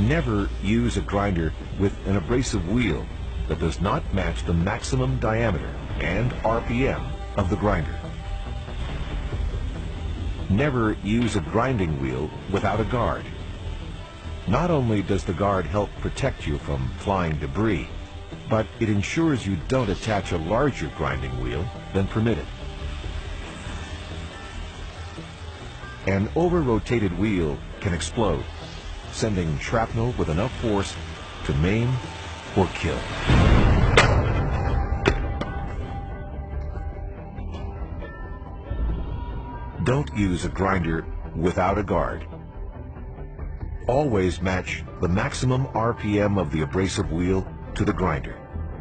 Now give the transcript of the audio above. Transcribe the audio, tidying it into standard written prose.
Never use a grinder with an abrasive wheel that does not match the maximum diameter and RPM of the grinder. Never use a grinding wheel without a guard. Not only does the guard help protect you from flying debris, but it ensures you don't attach a larger grinding wheel than permitted. An over-rotated wheel can explode, sending shrapnel with enough force to maim or kill. Don't use a grinder without a guard. Always match the maximum RPM of the abrasive wheel to the grinder.